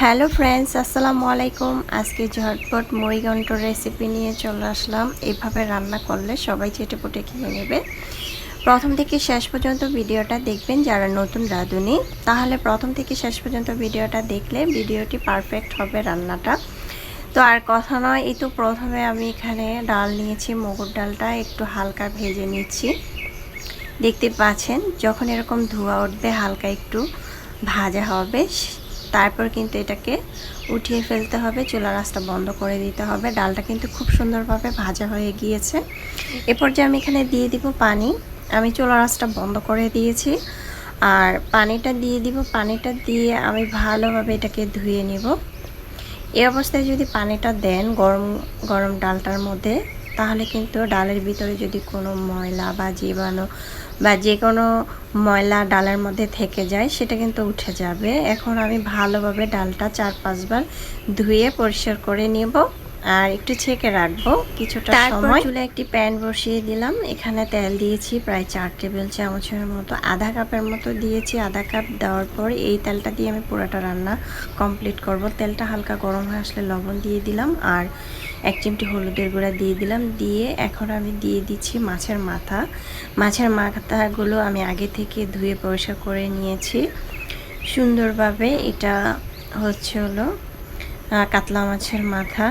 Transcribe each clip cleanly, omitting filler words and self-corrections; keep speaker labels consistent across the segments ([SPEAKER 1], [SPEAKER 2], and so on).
[SPEAKER 1] Hello friends, আসসালামু আলাইকুম। আজকে ঝটপট মুড়ি ঘন্টর রেসিপি নিয়ে চলে আসলাম। এইভাবে রান্না করলে সবাই চেটেপুটে খেয়ে নেবে। প্রথম থেকে শেষ পর্যন্ত ভিডিওটা দেখবেন যারা নতুন রাঁধুনি, তাহলে প্রথম থেকে শেষ পর্যন্ত ভিডিওটা দেখলে ভিডিওটি পারফেক্ট হবে রান্নাটা। তো আর কথা নয়, এই তো প্রথমে আমি এখানে ডাল নিয়েছি, মুগের ডালটা একটু হালকা ভেজে নিচ্ছি। দেখতে পাচ্ছেন যখন এরকম ধোঁয়া উঠবে, হালকা একটু ভাজা হবে, তারপর কিন্তু এটাকে উঠিয়ে ফেলতে হবে, চুলার আঁচটা বন্ধ করে দিতে হবে। ডালটা কিন্তু খুব সুন্দরভাবে ভাজা হয়ে গিয়েছে। এরপর যে আমি এখানে দিয়ে দিব পানি। আমি চুলার আঁচটা বন্ধ করে দিয়েছি আর পানিটা দিয়ে দিব। পানিটা দিয়ে আমি ভালোভাবে এটাকে ধুয়ে নেব। এই অবস্থায় যদি পানিটা দেন গরম গরম ডালটার মধ্যে, তাহলে কিন্তু ডালের ভিতরে যদি কোনো ময়লা বা জীবাণু বা যে কোনো ময়লা ডালের মধ্যে থেকে যায়, সেটা কিন্তু উঠে যাবে। এখন আমি ভালোভাবে ডালটা 4-5 বার ধুয়ে পরিষ্কার করে নেব আর একটু ছেঁকে রাখবো কিছুটা সময়। চুলে একটি প্যান বসিয়ে দিলাম। এখানে তেল দিয়েছি প্রায় 4 টেবিল চামচের মতো, আধা কাপের মতো দিয়েছি। আধা কাপ দেওয়ার পর এই তেলটা দিয়ে আমি পুরোটা রান্না কমপ্লিট করব। তেলটা হালকা গরম হয়ে আসলে লবণ দিয়ে দিলাম আর 1 চিমটি হলুদের গুঁড়া দিয়ে দিলাম। দিয়ে এখন আমি দিয়ে দিচ্ছি মাছের মাথা। মাছের মাথাগুলো আমি আগে থেকে ধুয়ে পরিষ্কার করে নিয়েছি সুন্দরভাবে। এটা হলো কাতলা মাছের মাথা।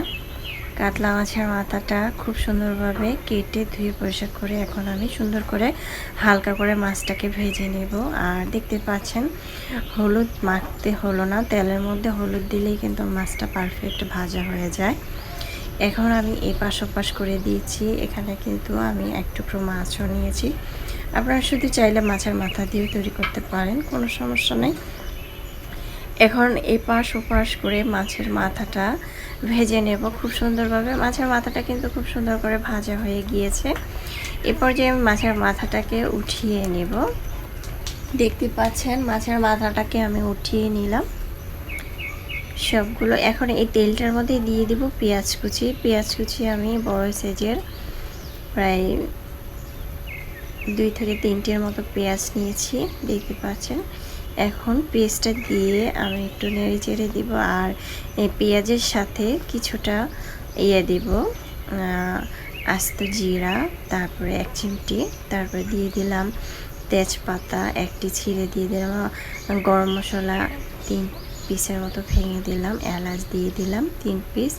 [SPEAKER 1] কাতলা মাছের মাথাটা খুব সুন্দরভাবে কেটে ধুয়ে পরিষ্কার করে এখন আমি সুন্দর করে হালকা করে মাছটাকে ভেজে নেব। আর দেখতে পাচ্ছেন হলুদ মাখতে হলো না, তেলের মধ্যে হলুদ দিলেই কিন্তু মাছটা পারফেক্ট ভাজা হয়ে যায়। এখন আমি এপাশ ওপাশ করে দিয়েছি। এখানে কিন্তু আমি 1 টুকরো মাছও নিয়েছি। আপনারা শুধু চাইলে মাছের মাথা দিয়েও তৈরি করতে পারেন, কোনো সমস্যা নেই। এখন এপাশ ওপাশ করে মাছের মাথাটা ভেজে নেব খুব সুন্দরভাবে। মাছের মাথাটা কিন্তু খুব সুন্দর করে ভাজা হয়ে গিয়েছে। এরপর যে আমি মাছের মাথাটাকে উঠিয়ে নেব। দেখতে পাচ্ছেন মাছের মাথাটাকে আমি উঠিয়ে নিলাম সবগুলো। এখন এই তেলটার মধ্যে দিয়ে দিব পেঁয়াজ কুচি। পেঁয়াজ কুচি আমি বড় সাইজের প্রায় 2 থেকে 3টের মতো পেঁয়াজ নিয়েছি, দেখতে পাচ্ছেন। এখন পেঁয়াজটা দিয়ে আমি একটু নেড়ে চেড়ে দিব আর এই পেঁয়াজের সাথে কিছুটা দিব আস্ত জিরা, তারপরে 1 চিমটি, তারপরে দিয়ে দিলাম তেজপাতা 1টি ছিঁড়ে দিয়ে দিলাম, গরম মশলা 3 পিসের মতো ভেঙে দিলাম, এলাচ দিয়ে দিলাম 3 পিস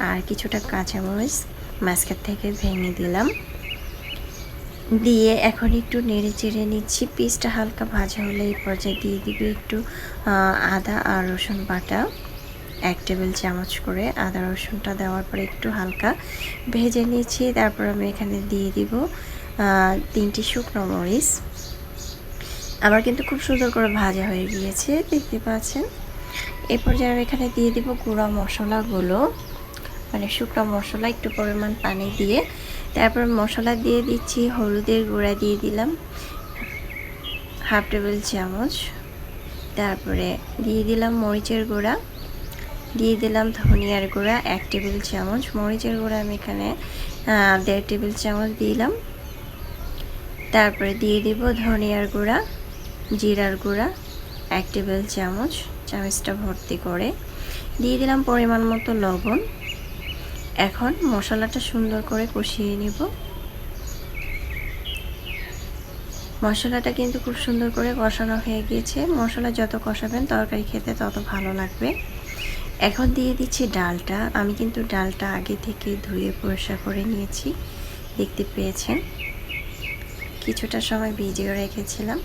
[SPEAKER 1] আর কিছুটা কাঁচামরিচ মাঝখান থেকে ভেঙে দিলাম। দিয়ে এখন একটু নেড়ে চেড়ে নিচ্ছি। পিসটা হালকা ভাজা হলে এই পর্যায়ে দিয়ে দিবে একটু আদা আর রসুন বাটা 1 টেবিল চামচ করে। আদা রসুনটা দেওয়ার পরে একটু হালকা ভেজে নিচ্ছি। তারপর আমি এখানে দিয়ে দিব 3টি শুকনো মরিচ। আবার কিন্তু খুব সুন্দর করে ভাজা হয়ে গিয়েছে, দেখতে পাচ্ছেন। এই পর্যায়ে আমি এখানে দিয়ে দিব গুঁড়া মশলাগুলো, মানে শুকনো মশলা একটু পরিমাণ পানি দিয়ে। তারপর মশলা দিয়ে দিচ্ছি, হলুদের গুঁড়া দিয়ে দিলাম 1/2 টেবিল চামচ, তারপরে দিয়ে দিলাম মরিচের গুঁড়া, দিয়ে দিলাম ধনিয়ার গুঁড়া 1 টেবিল চামচ। মরিচের গুঁড়া আমি এখানে 1.5 টেবিল চামচ দিলাম। তারপরে দিয়ে দিব ধনিয়ার গুঁড়া, জিরার গুঁড়া 1 টেবিল চামচ, চামচটা ভর্তি করে দিয়ে দিলাম পরিমাণ মতো লবণ। এখন মশলাটা সুন্দর করে কষিয়ে নিব। মশলাটা কিন্তু খুব সুন্দর করে কষানো হয়ে গিয়েছে। মশলা যত কষাবেন তরকারি খেতে তত ভালো লাগবে। এখন দিয়ে দিচ্ছি ডালটা। আমি কিন্তু ডালটা আগে থেকে ধুয়ে পরিষ্কার করে নিয়েছি, দেখতে পেয়েছেন। কিছুটা সময় ভিজিয়ে রেখেছিলাম।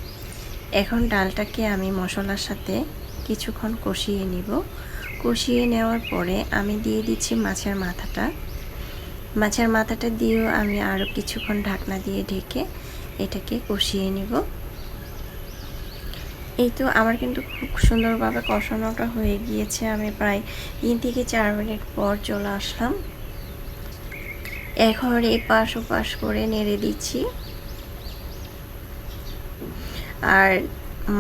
[SPEAKER 1] এখন ডালটাকে আমি মশলার সাথে কিছুক্ষণ কষিয়ে নিব। কষিয়ে নেওয়ার পরে আমি দিয়ে দিচ্ছি মাছের মাথাটা। মাছের মাথাটা দিয়েও আমি আরও কিছুক্ষণ ঢাকনা দিয়ে ঢেকে এটাকে কষিয়ে নিব। এই তো আমার কিন্তু খুব সুন্দরভাবে কষানোটা হয়ে গিয়েছে। আমি প্রায় 3 থেকে 4 মিনিট পর চলে আসলাম। এখন এপাশ ওপাশ করে নেড়ে দিচ্ছি। আর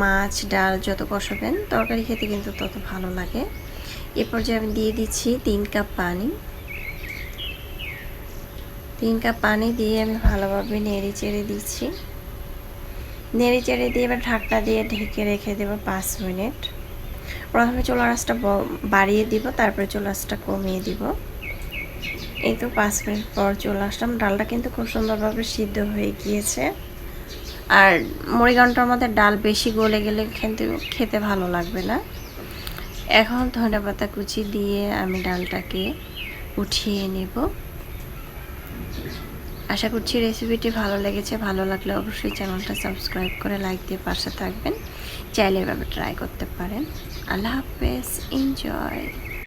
[SPEAKER 1] মাছ ডাল যত কষাবেন তরকারি খেতে কিন্তু তত ভালো লাগে। এরপর যে আমি দিয়ে দিচ্ছি 3 কাপ পানি। 3 কাপ পানি দিয়ে আমি ভালোভাবে নেড়ে চেড়ে দিচ্ছি। নেড়ে চেড়ে দিয়ে এবার ঢাকনা দিয়ে ঢেকে রেখে দেবো 5 মিনিট। প্রথমে চুলার আঁচটা বাড়িয়ে দিব, তারপরে চুলার আঁচটা কমিয়ে দিব। এই তো 5 মিনিট পর চলে আসলাম। ডালটা কিন্তু খুব সুন্দরভাবে সিদ্ধ হয়ে গিয়েছে। আর মুড়ি ঘন্টর মধ্যে ডাল বেশি গলে গেলে কিন্তু খেতে ভালো লাগবে না। এখন ধনেপাতা কুচি দিয়ে আমি ডালটাকে উঠিয়ে নেব। আশা করছি রেসিপিটি ভালো লেগেছে। ভালো লাগলে অবশ্যই চ্যানেলটা সাবস্ক্রাইব করে লাইক দিয়ে পাশে থাকবেন। চাইলে এভাবে ট্রাই করতে পারেন। আল্লাহ হাফেজ, এনজয়।